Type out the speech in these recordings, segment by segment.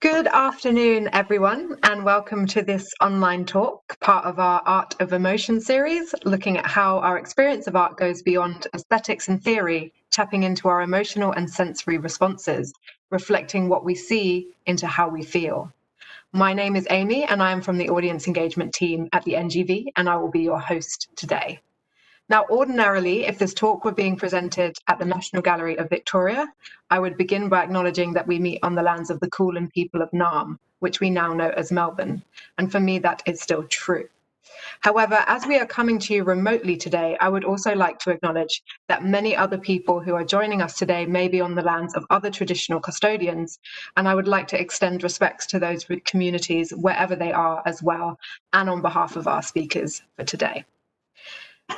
Good afternoon, everyone, and welcome to this online talk, part of our Art of Emotion series, looking at how our experience of art goes beyond aesthetics and theory, tapping into our emotional and sensory responses, reflecting what we see into how we feel. My name is Amy, and I am from the audience engagement team at the NGV, and I will be your host today. Now, ordinarily, if this talk were being presented at the National Gallery of Victoria, I would begin by acknowledging that we meet on the lands of the Kulin people of Naarm, which we now know as Melbourne, and for me that is still true. However, as we are coming to you remotely today, I would also like to acknowledge that many other people who are joining us today may be on the lands of other traditional custodians, and I would like to extend respects to those communities wherever they are as well, and on behalf of our speakers for today.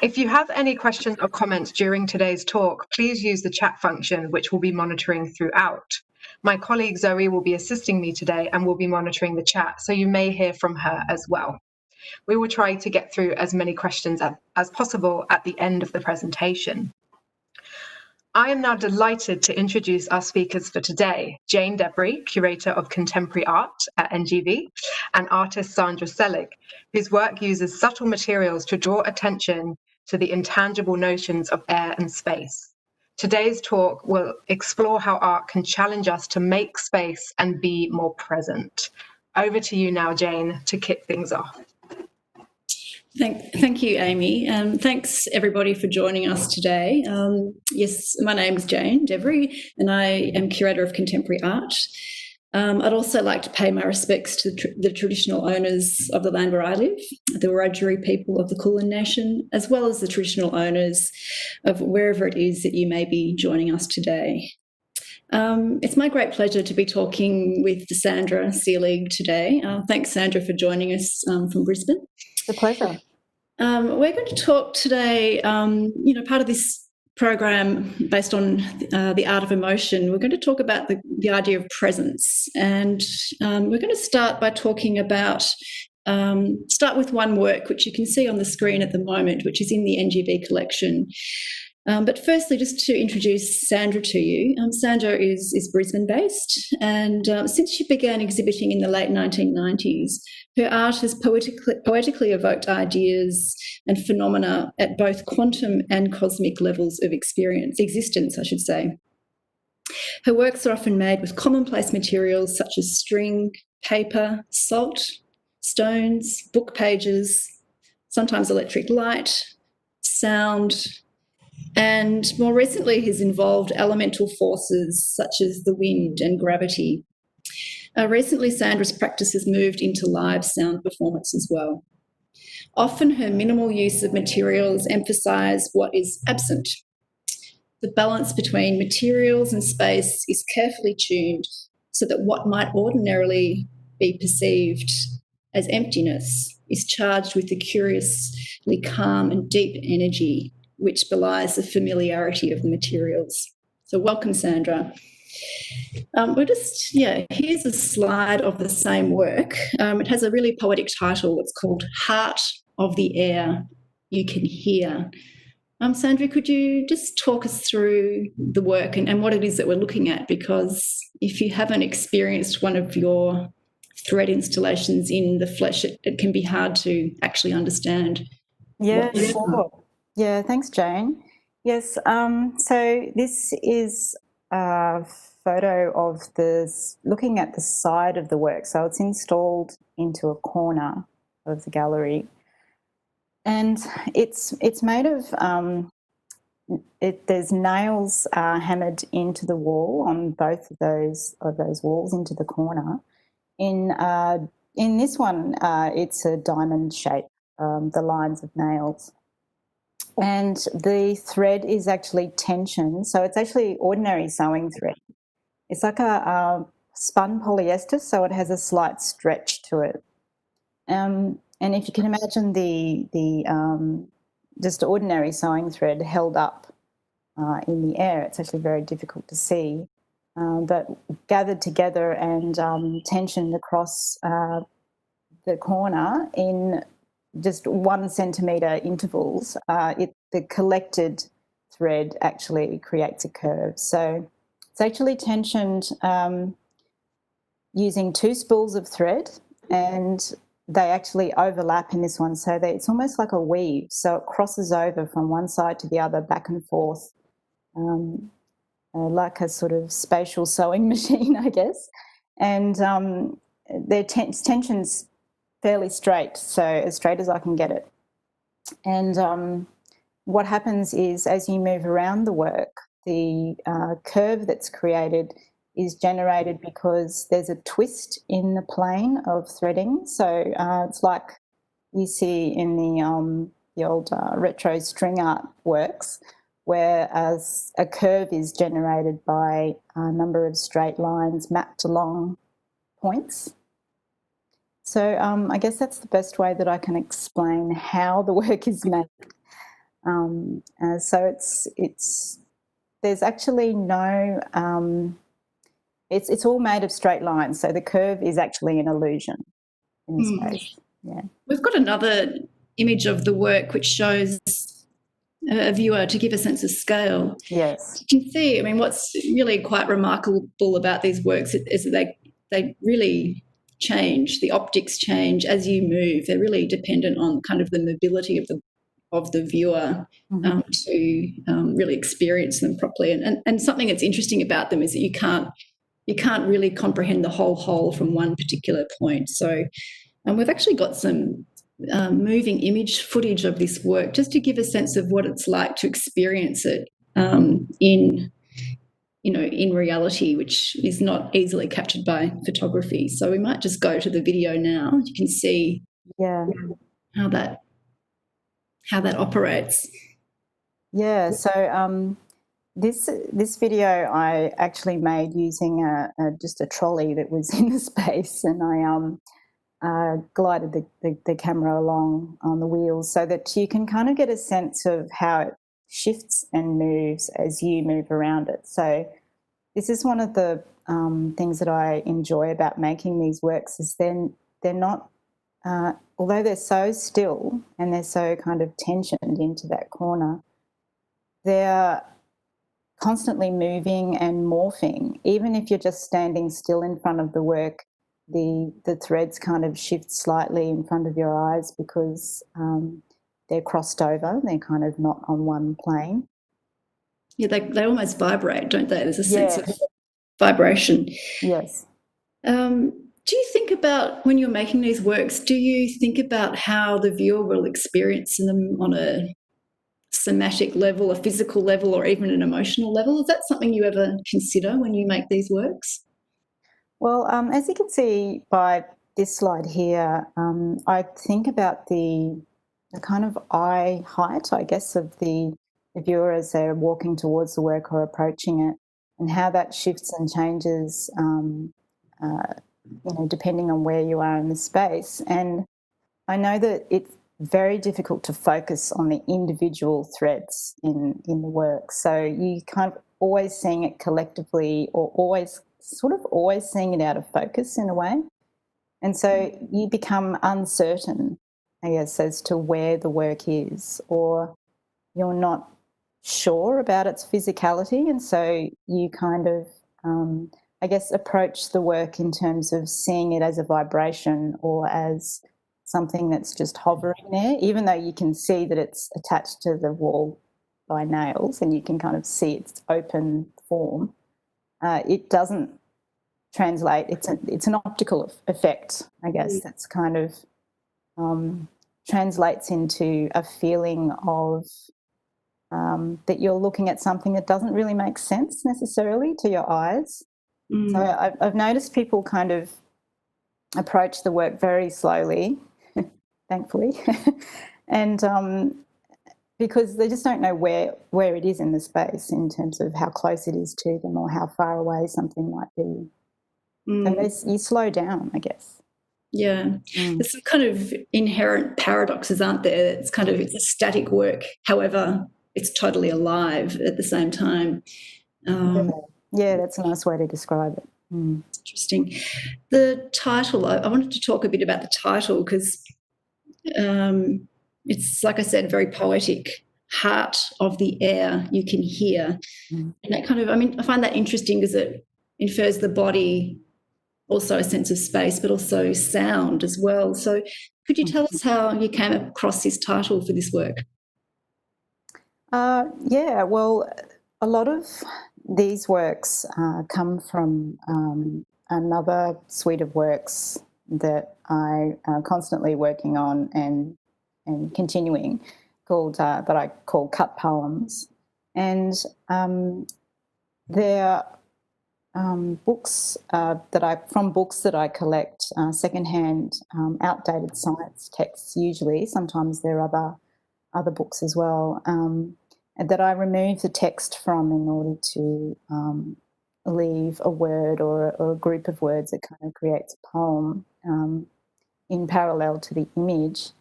If you have any questions or comments during today's talk, please use the chat function, which we'll be monitoring throughout. My colleague Zoe will be assisting me today and will be monitoring the chat, so you may hear from her as well. We will try to get through as many questions as possible at the end of the presentation. I am now delighted to introduce our speakers for today, Jane Devery, Curator of Contemporary Art at NGV, and artist Sandra Selig, whose work uses subtle materials to draw attention to the intangible notions of air and space. Today's talk will explore how art can challenge us to make space and be more present. Over to you now, Jane, to kick things off. Thank you, Amy, and thanks everybody for joining us today. Yes, my name is Jane Devery and I am Curator of Contemporary Art. I'd also like to pay my respects to the traditional owners of the land where I live, the Wiradjuri people of the Kulin Nation, as well as the traditional owners of wherever it is that you may be joining us today. It's my great pleasure to be talking with Sandra Selig today. Thanks, Sandra, for joining us from Brisbane. It's a pleasure. We're going to talk today, part of this program based on the art of emotion. We're going to talk about the idea of presence, and we're going to start by talking about, start with one work which you can see on the screen at the moment, which is in the NGV collection. But firstly, just to introduce Sandra to you. Sandra is Brisbane-based, and since she began exhibiting in the late 1990s, her art has poetically evoked ideas and phenomena at both quantum and cosmic levels of existence, I should say. Her works are often made with commonplace materials such as string, paper, salt, stones, book pages, sometimes electric light, sound, and more recently has involved elemental forces such as the wind and gravity. Recently, Sandra's practice has moved into live sound performance as well. Often her minimal use of materials emphasise what is absent. The balance between materials and space is carefully tuned so that what might ordinarily be perceived as emptiness is charged with the curiously calm and deep energy which belies the familiarity of the materials. So welcome, Sandra. Here's a slide of the same work. It has a really poetic title. It's called Heart of the Air You Can Hear. Sandra, could you just talk us through the work and what it is that we're looking at? Because if you haven't experienced one of your thread installations in the flesh, it can be hard to actually understand. Yeah, sure. Yeah, thanks, Jane. Yes, so this is a photo of looking at the side of the work. So it's installed into a corner of the gallery, and it's made of there's nails hammered into the wall on both of those walls into the corner. In this one, it's a diamond shape, the lines of nails. And the thread is actually tension, so it's actually ordinary sewing thread. It's like a spun polyester, so it has a slight stretch to it. And if you can imagine the just ordinary sewing thread held up in the air, it's actually very difficult to see. But gathered together and tensioned across the corner in just 1 centimetre intervals, the collected thread actually creates a curve. So it's actually tensioned using 2 spools of thread, and they actually overlap in this one, so it's almost like a weave, so it crosses over from one side to the other, back and forth, like a sort of spatial sewing machine, I guess. And their tension's fairly straight, so as straight as I can get it. And what happens is, as you move around the work, the curve that's created is generated because there's a twist in the plane of threading. So it's like you see in the old retro string art works, whereas a curve is generated by a number of straight lines mapped along points. So I guess that's the best way that I can explain how the work is made. So it's there's actually no it's all made of straight lines, so the curve is actually an illusion in this case. Yeah, we've got another image of the work which shows a viewer to give a sense of scale. Yes, you can see. I mean, what's really quite remarkable about these works is that they really change. The optics change as you move. They're really dependent on kind of the mobility of the viewer to really experience them properly. And something that's interesting about them is that you can't really comprehend the whole from one particular point. So we've actually got some moving image footage of this work just to give a sense of what it's like to experience it in reality, which is not easily captured by photography. So we might just go to the video now. You can see how that operates. Yeah, so this video I actually made using just a trolley that was in the space, and I glided the camera along on the wheels so that you can kind of get a sense of how it shifts and moves as you move around it. So this is one of the things that I enjoy about making these works, is they're not, although they're so still and they're so kind of tensioned into that corner, they're constantly moving and morphing. Even if you're just standing still in front of the work, the threads kind of shift slightly in front of your eyes because they're crossed over. They're kind of not on one plane. Yeah, they almost vibrate, don't they? There's a sense of vibration. Yes. Do you think about, when you're making these works, do you think about how the viewer will experience them on a somatic level, a physical level, or even an emotional level? Is that something you ever consider when you make these works? Well, as you can see by this slide here, I think about the kind of eye height, I guess, of the viewer as they're walking towards the work or approaching it, and how that shifts and changes, depending on where you are in the space. And I know that it's very difficult to focus on the individual threads in the work. So you kind of always seeing it collectively, or always seeing it out of focus in a way. And so you become uncertain, I guess, as to where the work is, or you're not sure about its physicality. And so you kind of, I guess, approach the work in terms of seeing it as a vibration or as something that's just hovering there, even though you can see that it's attached to the wall by nails and you can kind of see its open form. It doesn't translate. It's an optical effect, I guess, that's kind of translates into a feeling of that you're looking at something that doesn't really make sense necessarily to your eyes. So I've noticed people kind of approach the work very slowly, thankfully, and because they just don't know where it is in the space in terms of how close it is to them or how far away something might be. So you slow down, I guess. Yeah. There's some kind of inherent paradoxes, aren't there? It's a static work, however, it's totally alive at the same time. Yeah, that's a nice way to describe it. Interesting. The title, I wanted to talk a bit about the title because it's, like I said, very poetic. Heart of the air you can hear. And that kind of, I find that interesting because it infers the body also a sense of space, but also sound as well. So could you tell us how you came across this title for this work? Yeah, well, a lot of these works come from another suite of works that I constantly working on and continuing, called that I call cut poems, and they're books that I collect, secondhand, outdated science texts. Usually, sometimes there are other books as well, that I remove the text from in order to leave a word or a group of words that kind of creates a poem in parallel to the image.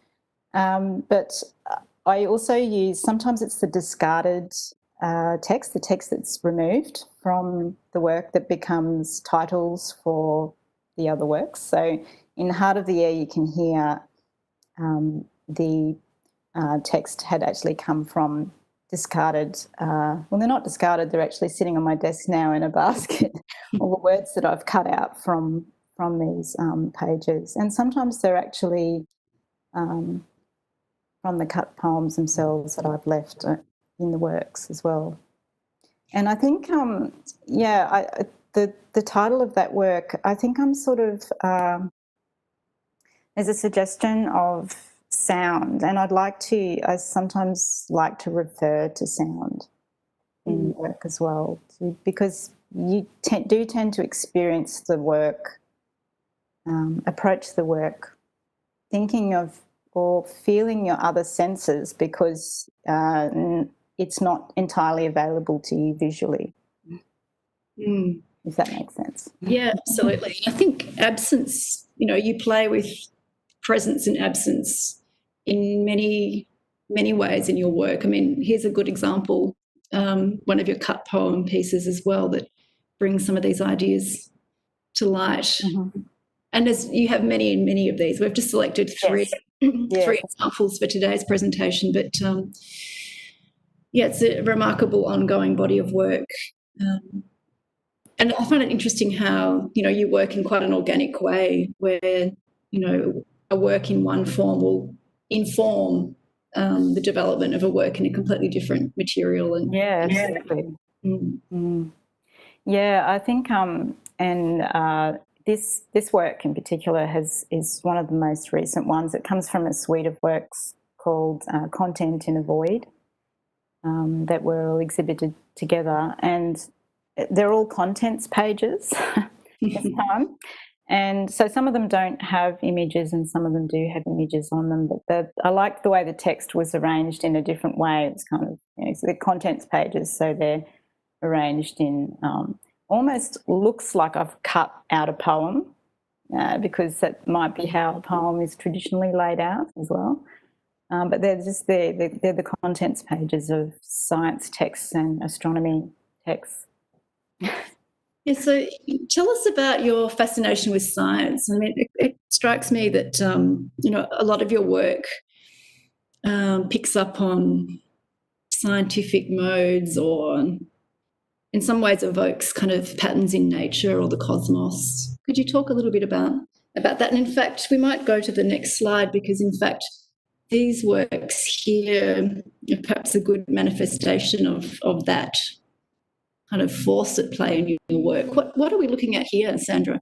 But I also use, sometimes it's the discarded text, the text that's removed from the work that becomes titles for the other works. So in Heart of the Air, you can hear the text had actually come from discarded, well, they're not discarded, they're actually sitting on my desk now in a basket, all the words that I've cut out from these pages. And sometimes they're actually from the cut poems themselves that I've left in the works as well. And I think, the title of that work, I think I'm sort of, there's a suggestion of sound, and I sometimes like to refer to sound in work as well, because you do tend to experience the work, approach the work, thinking of or feeling your other senses, because it's not entirely available to you visually. If that makes sense. Yeah, absolutely. I think absence, you play with presence and absence in many, many ways in your work. I mean, here's a good example, one of your cut poem pieces as well that brings some of these ideas to light. And as you have many and many of these, we've just selected three examples for today's presentation, but it's a remarkable ongoing body of work. And I find it interesting how, you work in quite an organic way where, a work in one form will inform the development of a work in a completely different material. And Absolutely. Yeah, I think, this work in particular is one of the most recent ones. It comes from a suite of works called Content in a Void that were all exhibited together, and they're all contents pages this time. And so some of them don't have images and some of them do have images on them, but I liked the way the text was arranged in a different way. It's kind of, so the contents pages, so they're arranged in almost looks like I've cut out a poem, because that might be how a poem is traditionally laid out as well. But they're the contents pages of science texts and astronomy texts. Yeah, so tell us about your fascination with science. I mean, it strikes me that, a lot of your work picks up on scientific modes, or in some ways evokes kind of patterns in nature or the cosmos. Could you talk a little bit about that? And in fact, we might go to the next slide, because in fact, these works here are perhaps a good manifestation of that kind of force at play in your work. What are we looking at here, Sandra?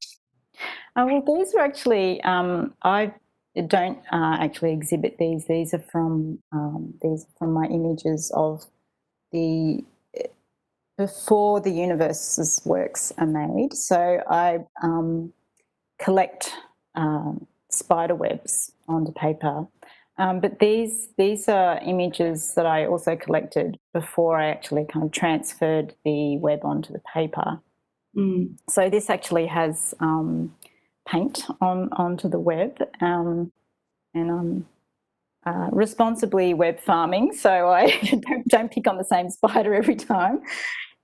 Well, these are actually, I don't actually exhibit these. These are from my images of before the universe's works are made. So I collect spider webs onto paper. But these are images that I also collected before I actually kind of transferred the web onto the paper. So this actually has paint onto the web, and I'm responsibly web farming, so I don't pick on the same spider every time.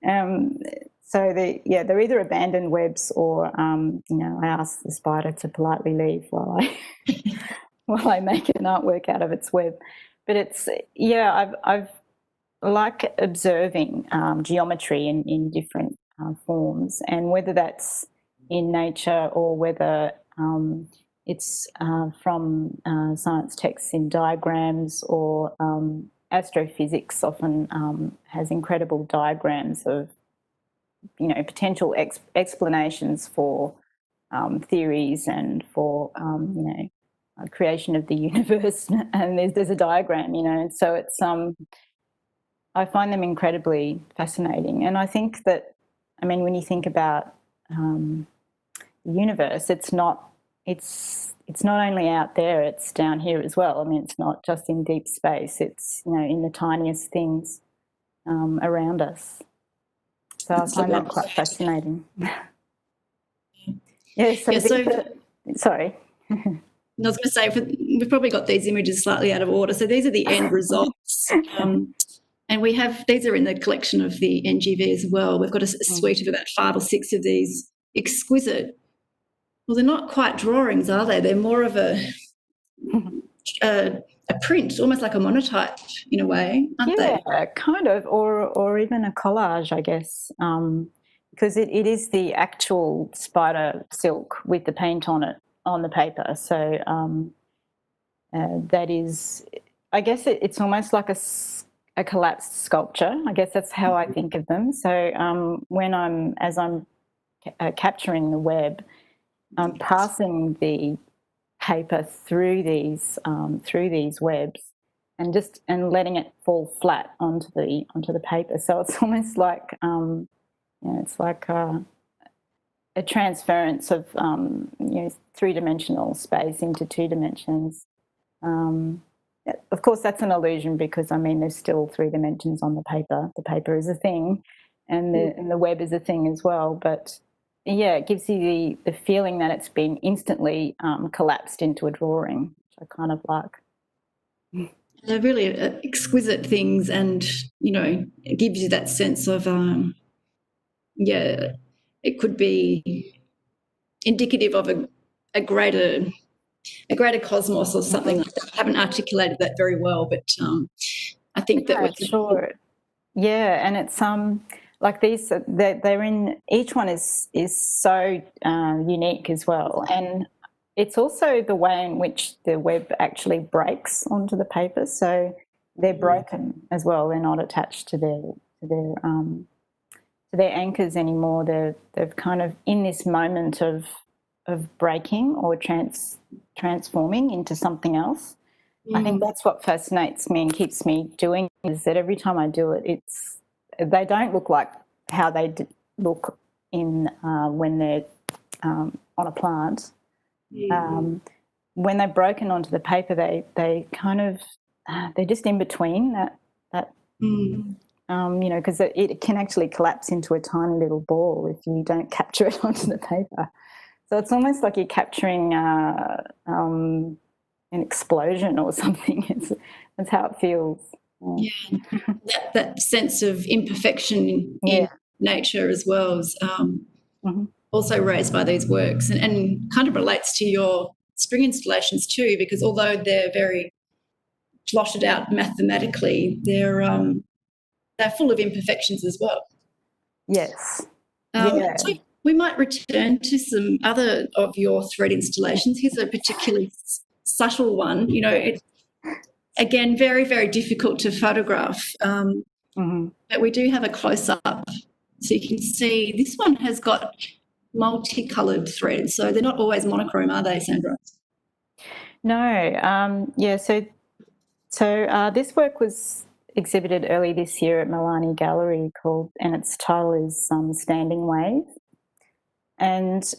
So they're either abandoned webs or I ask the spider to politely leave while I make an artwork out of its web. But it's I've like observing geometry in different forms, and whether that's in nature or whether it's from science texts in diagrams, or astrophysics often has incredible diagrams of, potential explanations for theories and for, creation of the universe. And there's a diagram, so it's I find them incredibly fascinating. And I think that, when you think about the universe, it's not only out there, it's down here as well. It's not just in deep space, it's, in the tiniest things around us. So I find that quite fascinating. Sorry. I was going to say, we've probably got these images slightly out of order. So these are the end results. And these are in the collection of the NGV as well. We've got a suite of about 5 or 6 of these exquisite, well, they're not quite drawings, are they? They're more of a print, almost like a monotype in a way, aren't they? Yeah, kind of, or even a collage, I guess, because it is the actual spider silk with the paint on it, on the paper. So that is, I guess it's almost like a collapsed sculpture. I guess that's how I think of them. So as I'm capturing the web, I'm passing the paper through these webs and letting it fall flat onto the paper. So it's almost like it's like a transference of three-dimensional space into 2 dimensions. Of course, that's an illusion because there's still 3 dimensions on the paper. The paper is a thing, and the web is a thing as well. But yeah, it gives you the feeling that it's been instantly collapsed into a drawing, which I kind of like. They're really exquisite things, and it gives you that sense of it could be indicative of a greater cosmos or something like that. I haven't articulated that very well, but I think that sure. Yeah, and it's like these, they're in, each one is so unique as well, and it's also the way in which the web actually breaks onto the paper. So they're broken as well. They're not attached to their anchors anymore. They've kind of in this moment of breaking or transforming into something else. I think that's what fascinates me and keeps me doing, is that every time I do it, they don't look like how they look in when they're on a plant. When they're broken onto the paper, they kind of they're just in between that because it can actually collapse into a tiny little ball if you don't capture it onto the paper. So it's almost like you're capturing an explosion or something. That's how it feels. Yeah, that sense of imperfection in nature as well is also raised by these works, and kind of relates to your spring installations too, because although they're very plotted out mathematically, they're full of imperfections as well. Yes. So we might return to some other of your thread installations. Here's a particularly subtle one. Again, very, very difficult to photograph, but we do have a close-up. So you can see this one has got multicoloured threads, so they're not always monochrome, are they, Sandra? No. So this work was exhibited early this year at Milani Gallery, and its title is Standing Wave. And,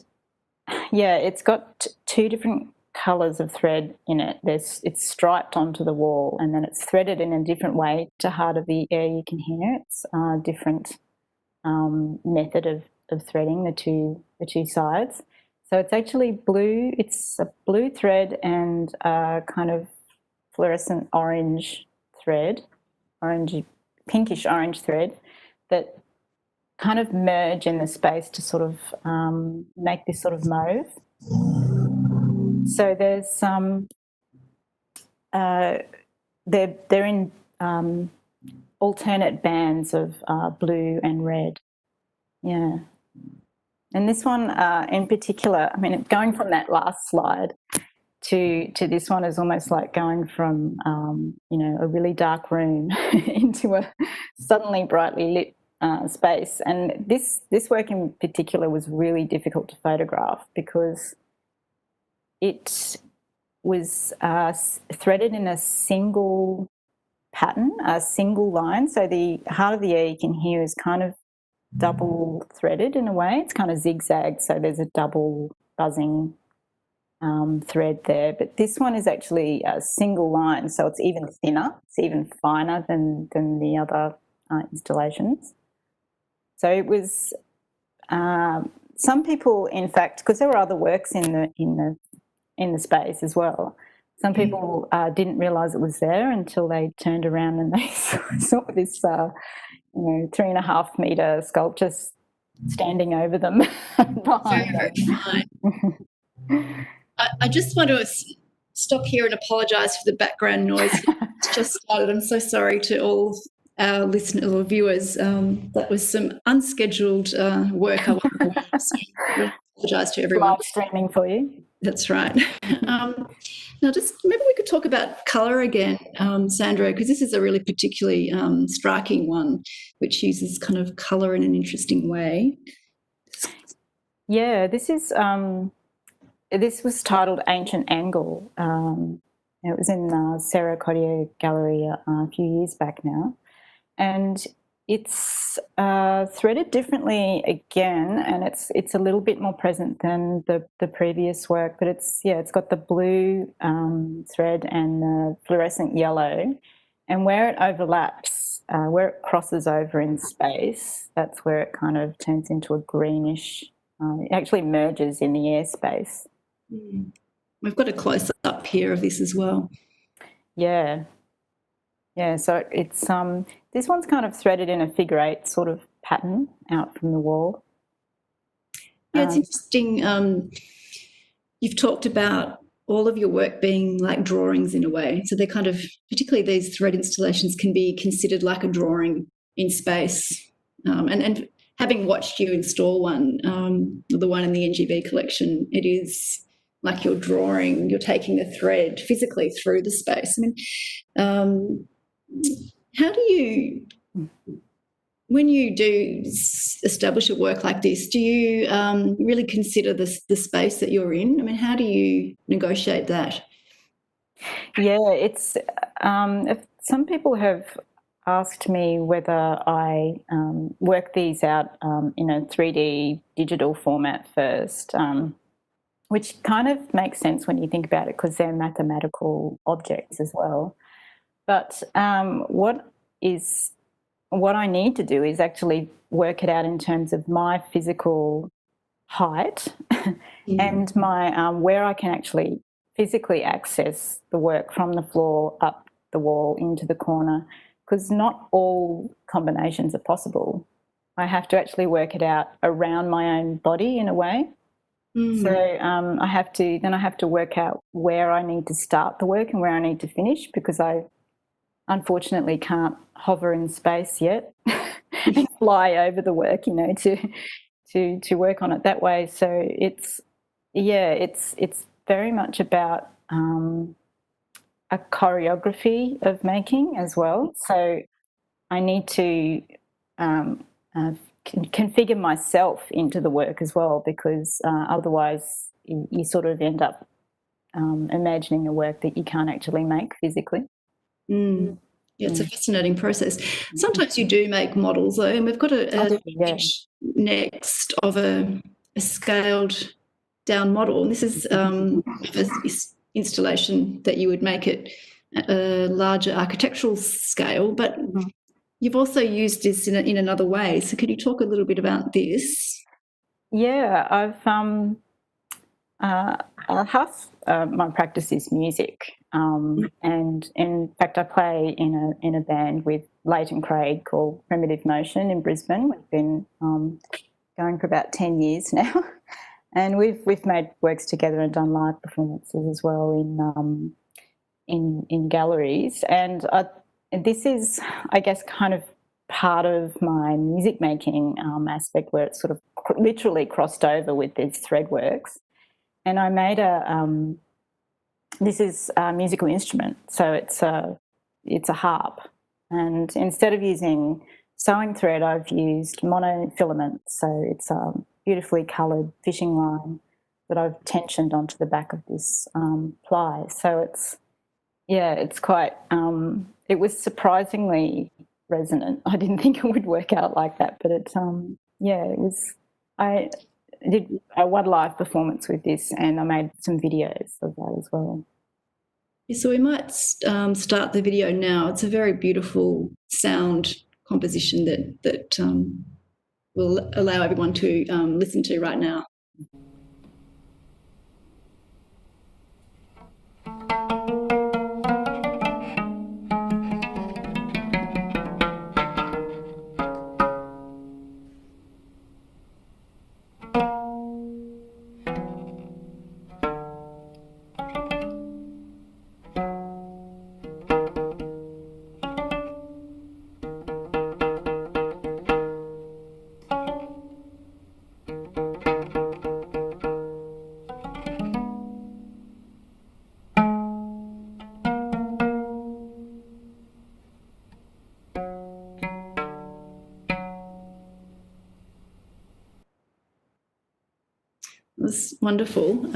it's got 2 different colours of thread in it. It's striped onto the wall, and then it's threaded in a different way to Heart of the Air You Can Hear. It's a different method of threading the two sides. So it's actually blue. It's a blue thread and a kind of fluorescent orange thread, pinkish orange thread that kind of merge in the space to sort of make this sort of mauve. So there's they're in alternate bands of blue and red. Yeah. And this one in particular, I mean, going from that last slide to this one is almost like going from, a really dark room into a suddenly brightly lit space. And this work in particular was really difficult to photograph because it was threaded in a single pattern, a single line. So the heart of the air you can hear is kind of double threaded in a way. It's kind of zigzag, so there's a double buzzing thread there. But this one is actually a single line, so it's even thinner, it's even finer than the other installations. So it was some people, in fact, because there were other works in the space as well. Some people didn't realise it was there until they turned around and they saw this, 3.5 metre sculpture standing over them behind them. I just want to stop here and apologise for the background noise. It's just started. I'm so sorry to all our listeners or viewers. That was some unscheduled work. I apologise to everyone. Live streaming for you. That's right. Now, just maybe we could talk about colour again, Sandra, because this is a really particularly striking one, which uses kind of colour in an interesting way. Yeah, this was titled Ancient Angle. It was in Sarah Cottier Gallery a few years back now. And it's threaded differently again, and it's a little bit more present than the previous work, but it's got the blue thread and the fluorescent yellow, and where it overlaps, where it crosses over in space, that's where it kind of turns into a greenish, it actually merges in the airspace. We've got a close-up here of this as well. Yeah, so it's this one's kind of threaded in a figure eight sort of pattern out from the wall. Yeah, it's interesting. You've talked about all of your work being like drawings in a way. So they're kind of, particularly these thread installations can be considered like a drawing in space. And having watched you install one, the one in the NGV collection, it is like you're drawing, you're taking the thread physically through the space. I mean, how do you, when you do establish a work like this, do you really consider the space that you're in? I mean, how do you negotiate that? Yeah, it's some people have asked me whether I work these out in a 3D digital format first, which kind of makes sense when you think about it because they're mathematical objects as well. But what I need to do is actually work it out in terms of my physical height and my where I can actually physically access the work from the floor up the wall into the corner, because not all combinations are possible. I have to actually work it out around my own body in a way. So I have to work out where I need to start the work and where I need to finish, because I unfortunately can't hover in space yet and fly over the work, to work on it that way. So it's very much about a choreography of making as well. So I need to configure myself into the work as well, because otherwise you sort of end up imagining a work that you can't actually make physically. Yeah, it's a fascinating process. Sometimes you do make models, though, and we've got a image next of a scaled down model. And this is an installation that you would make it at a larger architectural scale, but you've also used this in another way. So could you talk a little bit about this? Yeah, I've half my practice is music, and in fact I play in a band with Leighton Craig called Primitive Motion in Brisbane. We've been going for about 10 years now, and we've made works together and done live performances as well in galleries. And this is, I guess, kind of part of my music making aspect, where it's sort of literally crossed over with these thread works. And I made this is a musical instrument, so it's a harp. And instead of using sewing thread, I've used monofilament, so it's a beautifully coloured fishing line that I've tensioned onto the back of this ply. So it's quite, it was surprisingly resonant. I didn't think it would work out like that, but it was, I did one live performance with this, and I made some videos of that as well. So we might start the video now. It's a very beautiful sound composition that will allow everyone to listen to right now. That's wonderful.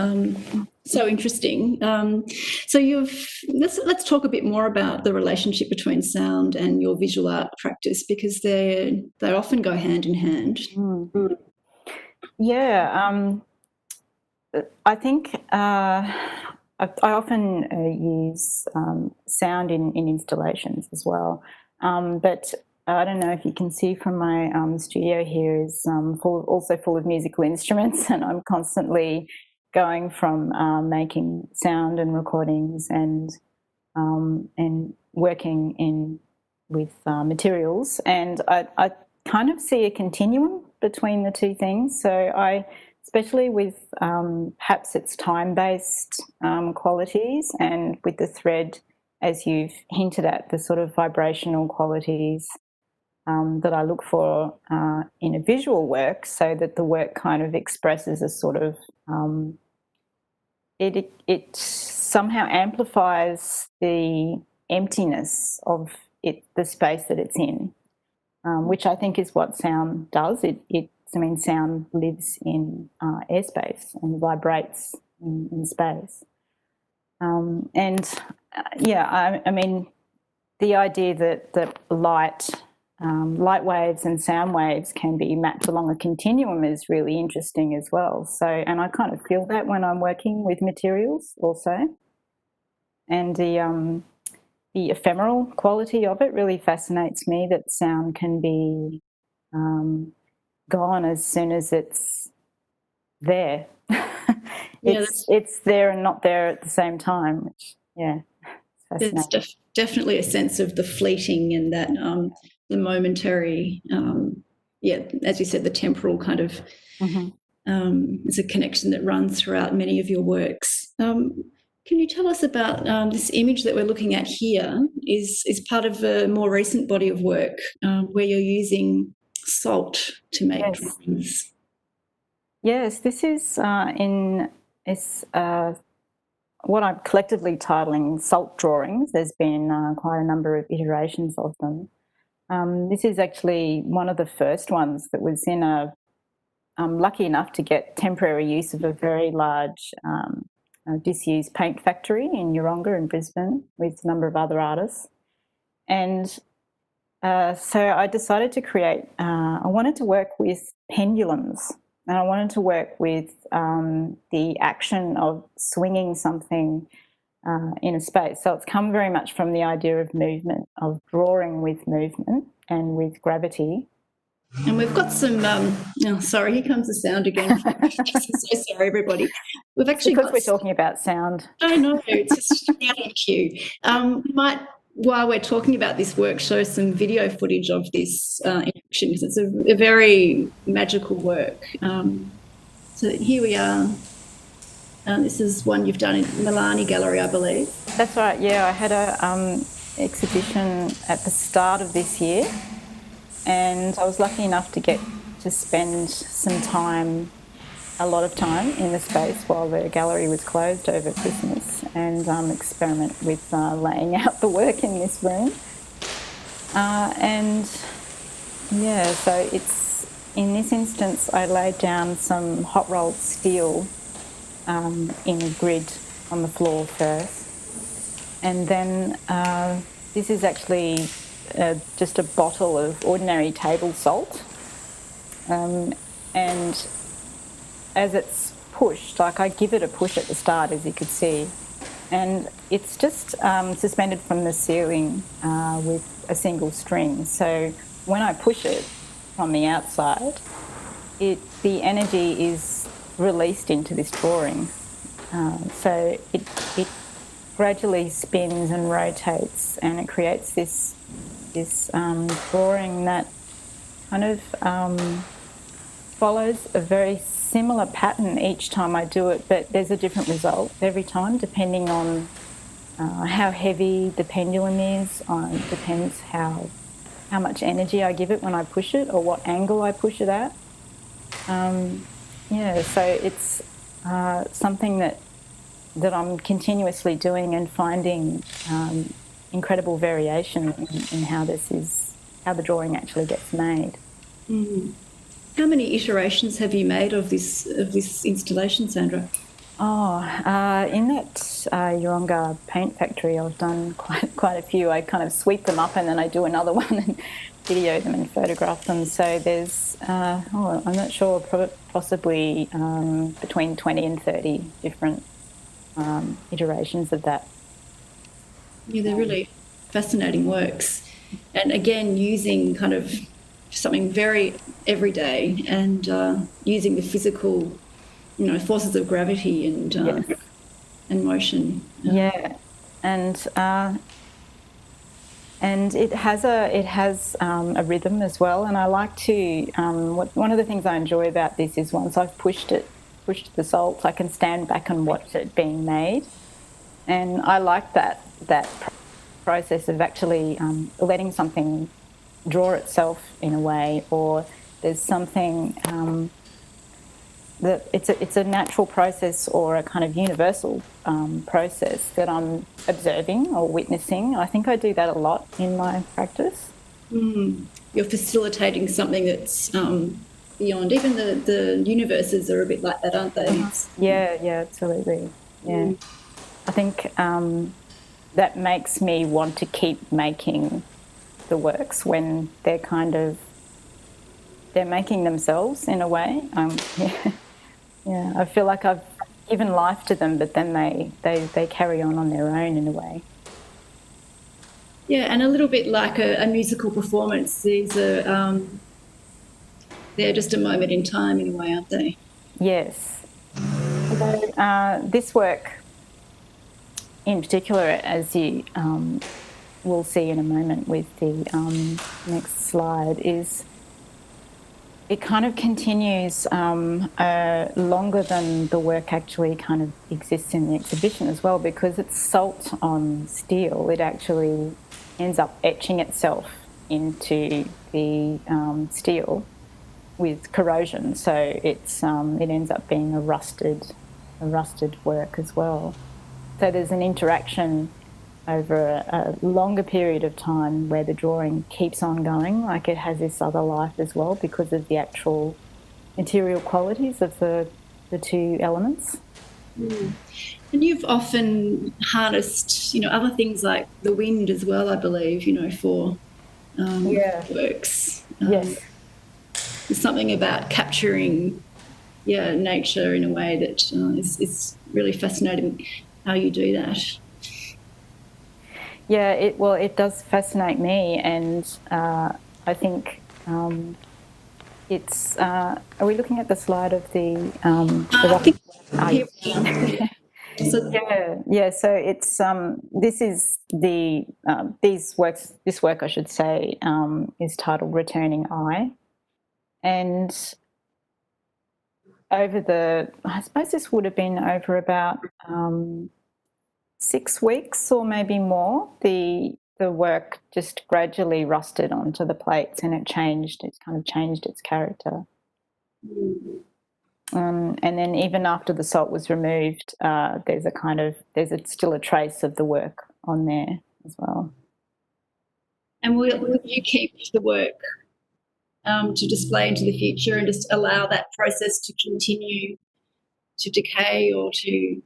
So interesting. So let's talk a bit more about the relationship between sound and your visual art practice, because they often go hand in hand. Mm. Yeah, I think I often use sound in installations as well, but I don't know if you can see from my studio here is also full of musical instruments, and I'm constantly going from making sound and recordings and working with materials, and I kind of see a continuum between the two things. So especially with perhaps its time-based qualities, and with the thread, as you've hinted at, the sort of vibrational qualities that I look for in a visual work, so that the work kind of expresses a sort of, it somehow amplifies the emptiness of the space that it's in, which I think is what sound does. Sound lives in airspace and vibrates in space. I mean, the idea that light waves and sound waves can be mapped along a continuum is really interesting as well. So, and I kind of feel that when I'm working with materials also. And the ephemeral quality of it really fascinates me, that sound can be gone as soon as it's there. It's there and not there at the same time, which, it's fascinating. There's definitely a sense of the fleeting and that the momentary, as you said, the temporal kind of is a connection that runs throughout many of your works. Can you tell us about this image that we're looking at here is part of a more recent body of work where you're using salt to make drawings? Yes, this is what I'm collectively titling salt drawings. There's been quite a number of iterations of them. This is actually one of the first ones that was in I'm lucky enough to get temporary use of a very large disused paint factory in Yeronga in Brisbane with a number of other artists. And so I decided to create, I wanted to work with pendulums, and I wanted to work with the action of swinging something in a space. So it's come very much from the idea of movement, of drawing with movement and with gravity. And we've got some, sorry, here comes the sound again. So sorry, everybody. We've actually because we're talking about sound. I know, it's just right on cue. We might, while we're talking about this work, show some video footage of this in action, because it's a very magical work. So here we are. This is one you've done in Milani Gallery, I believe. That's right, yeah. I had a exhibition at the start of this year, and I was lucky enough to get to to spend some time, a lot of time in the space while the gallery was closed over Christmas and experiment with laying out the work in this room. And yeah, so it's, in this instance, I laid down some hot rolled steel in a grid on the floor first. And then this is actually just a bottle of ordinary table salt. And as it's pushed, like I give it a push at the start, as you could see, and it's just suspended from the ceiling with a single string. So when I push it from the outside, the energy is released into this drawing. So it gradually spins and rotates, and it creates this drawing that kind of follows a very similar pattern each time I do it, but there's a different result every time depending on how heavy the pendulum is. Depends how much energy I give it when I push it, or what angle I push it at. So it's something that I'm continuously doing and finding incredible variation in how the drawing actually gets made. Mm. How many iterations have you made of this installation, Sandra? In that Yeronga paint factory, I've done quite a few. I kind of sweep them up and then I do another one and video them and photograph them. So there's, I'm not sure, possibly between 20 and 30 different iterations of that. Yeah, they're really fascinating works. And again, using kind of something very everyday and using the physical, forces of gravity and motion. Yeah, and it has a rhythm as well. And I like to one of the things I enjoy about this is once I've pushed the salt, I can stand back and watch it being made, and I like that process of actually letting something draw itself in a way, or there's something that it's a natural process or a kind of universal process that I'm observing or witnessing. I think I do that a lot in my practice. You're facilitating something that's beyond. Even the universes are a bit like that, aren't they? Yeah, absolutely. Yeah. I think that makes me want to keep making the works when they're making themselves in a way. I feel like I've given life to them, but then they carry on their own in a way. Yeah, and a little bit like a musical performance. These are they're just a moment in time in a way, aren't they? Yes. Although this work in particular, as you we'll see in a moment with the next slide, is it kind of continues longer than the work actually kind of exists in the exhibition as well, because it's salt on steel. It actually ends up etching itself into the steel with corrosion, so it ends up being a rusted work as well. So there's an interaction over a longer period of time where the drawing keeps on going, like it has this other life as well because of the actual material qualities of the two elements. And you've often harnessed, other things like the wind as well, I believe, for works. Yes. There's something about capturing, nature in a way that is really fascinating how you do that. Yeah, it does fascinate me, and I think it's. Are we looking at the slide of the? I think So it's this is the This work, I should say, is titled "Returning Eye," and I suppose this would have been over about 6 weeks or maybe more. The work just gradually rusted onto the plates, and it's kind of changed its character. And then even after the salt was removed, there's still a trace of the work on there as well. And will you keep the work to display into the future and just allow that process to continue to decay or to?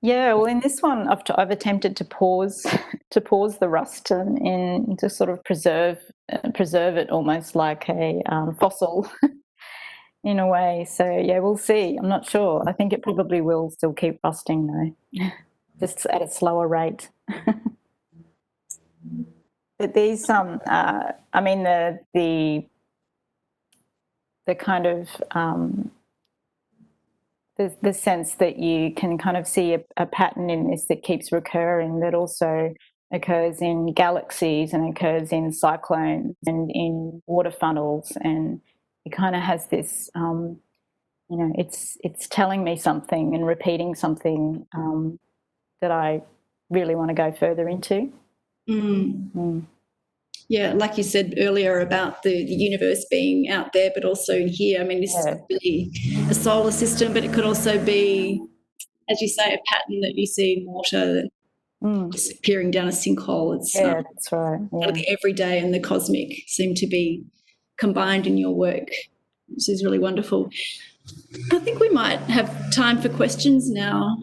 Yeah, well, in this one, I've attempted to pause the rust and to sort of preserve it almost like a fossil in a way. So yeah, we'll see. I'm not sure. I think it probably will still keep rusting though, just at a slower rate. But these, I mean, the kind of the sense that you can kind of see a pattern in this that keeps recurring, that also occurs in galaxies and occurs in cyclones and in water funnels, and it kind of has this, it's telling me something and repeating something that I really want to go further into. Yeah, like you said earlier about the universe being out there, but also in here. I mean, this could be a solar system, but it could also be, as you say, a pattern that you see in water disappearing down a sinkhole. It's that's right. Yeah. the everyday and the cosmic seem to be combined in your work, which is really wonderful. I think we might have time for questions now.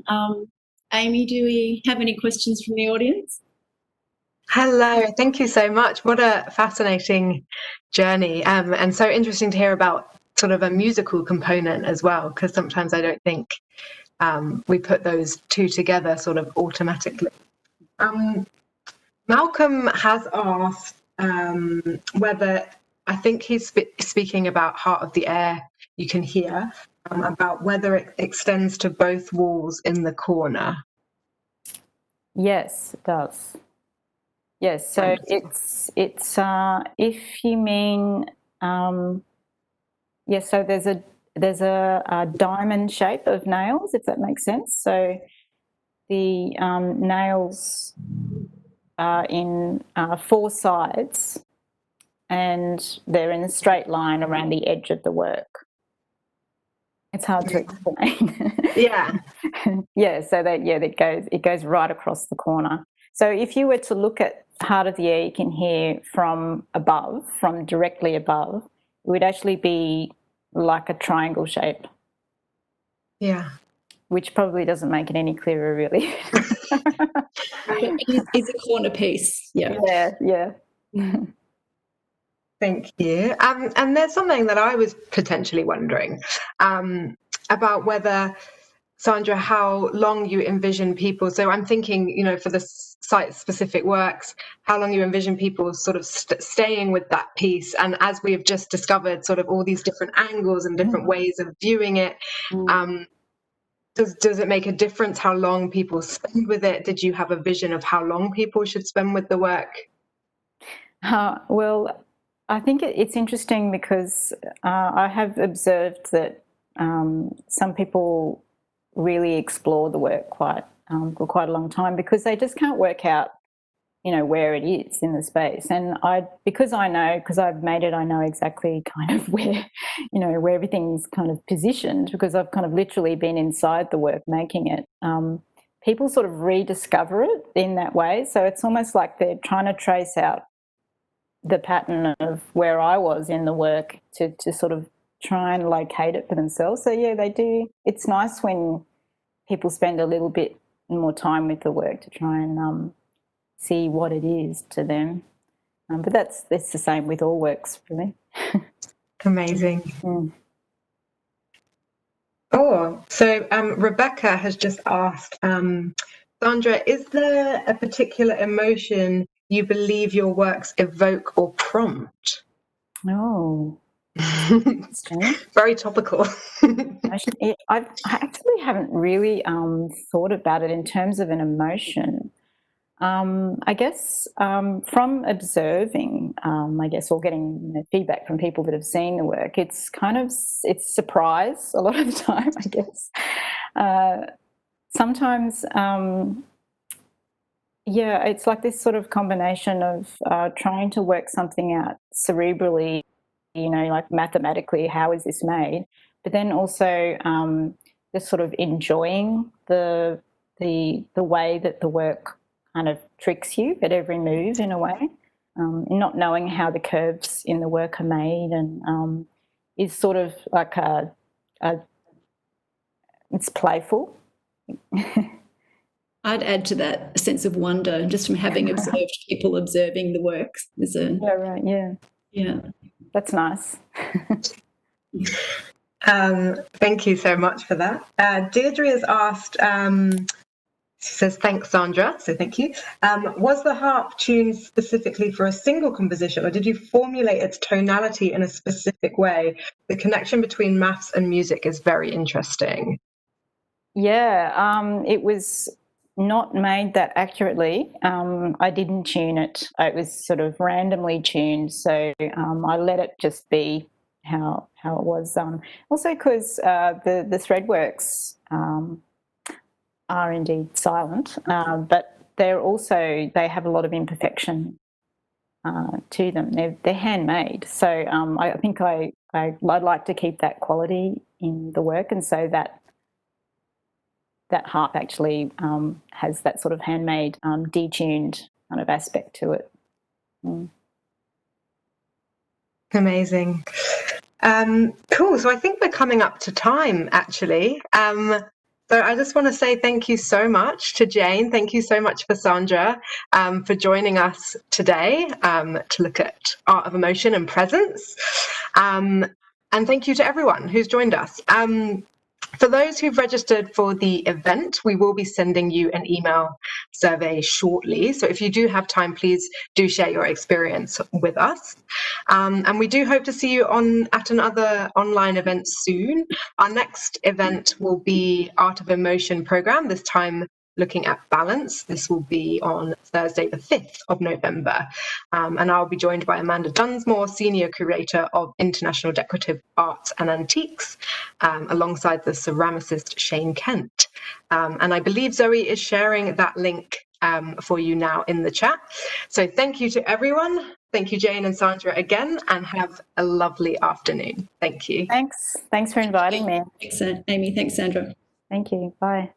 Amy, do we have any questions from the audience? Hello, thank you so much. What a fascinating journey, and so interesting to hear about sort of a musical component as well, because sometimes I don't think we put those two together sort of automatically. Malcolm has asked whether, I think he's speaking about Heart of the Air, you can hear, about whether it extends to both walls in the corner. Yes, it does. Yes, so it's if you mean so there's a diamond shape of nails, if that makes sense. So the nails are in 4 sides, and they're in a straight line around the edge of the work. It's hard to explain. Yeah. Yeah, so it goes right across the corner. So if you were to look at Heart of the Air, you can hear from above, from directly above, it would actually be like a triangle shape. Yeah. Which probably doesn't make it any clearer, really. It's a corner piece. Yeah. Yeah. Thank you. And there's something that I was potentially wondering about whether, Sandra, how long you envision people. So I'm thinking, for the site-specific works, how long you envision people sort of staying with that piece. And as we have just discovered, sort of all these different angles and different ways of viewing it. Does it make a difference how long people spend with it? Did you have a vision of how long people should spend with the work? Well, I think it's interesting because I have observed that some people really explore the work for quite a long time because they just can't work out, where it is in the space. And because I've made it, I know exactly kind of where, where everything's kind of positioned because I've kind of literally been inside the work making it. People sort of rediscover it in that way. So it's almost like they're trying to trace out the pattern of where I was in the work to sort of try and locate it for themselves. So yeah, they do. It's nice when people spend a little bit more time with the work to try and see what it is to them. But that's the same with all works, really. Amazing. Oh, so Rebecca has just asked, Sandra, is there a particular emotion you believe your works evoke or prompt? Oh, very topical. I actually haven't really thought about it in terms of an emotion. I guess from observing, or getting feedback from people that have seen the work, it's surprise a lot of the time, I guess. Sometimes, it's like this sort of combination of trying to work something out cerebrally like mathematically, how is this made? But then also just sort of enjoying the way that the work kind of tricks you at every move in a way, and not knowing how the curves in the work are made, and is sort of like it's playful. I'd add to that a sense of wonder just from having observed people observing the works. Yeah, right. Yeah. That's nice. Thank you so much for that. Deirdre has asked, she says, thanks, Sandra, so thank you. Was the harp tuned specifically for a single composition, or did you formulate its tonality in a specific way? The connection between maths and music is very interesting. Yeah, it was not made that accurately. I didn't tune it. It was sort of randomly tuned, so I let it just be how it was. Also because the threadworks are indeed silent, but they have a lot of imperfection to them. They're handmade, so I think I'd like to keep that quality in the work, and so that harp actually has that sort of handmade, detuned kind of aspect to it. Amazing. Cool. So I think we're coming up to time, actually. So I just want to say thank you so much to Jane. Thank you so much for Sandra for joining us today to look at art of emotion and presence. And thank you to everyone who's joined us. For those who've registered for the event, we will be sending you an email survey shortly. So if you do have time, please do share your experience with us. And we do hope to see you at another online event soon. Our next event will be Art of Emotion program, this time looking at balance. This will be on Thursday, the 5th of November. And I'll be joined by Amanda Dunsmore, Senior Curator of International Decorative Arts and Antiques, alongside the ceramicist Shane Kent. And I believe Zoe is sharing that link for you now in the chat. So thank you to everyone. Thank you, Jane and Sandra, again, and have a lovely afternoon. Thank you. Thanks for inviting me. Thanks, Amy. Thanks, Sandra. Thank you. Bye.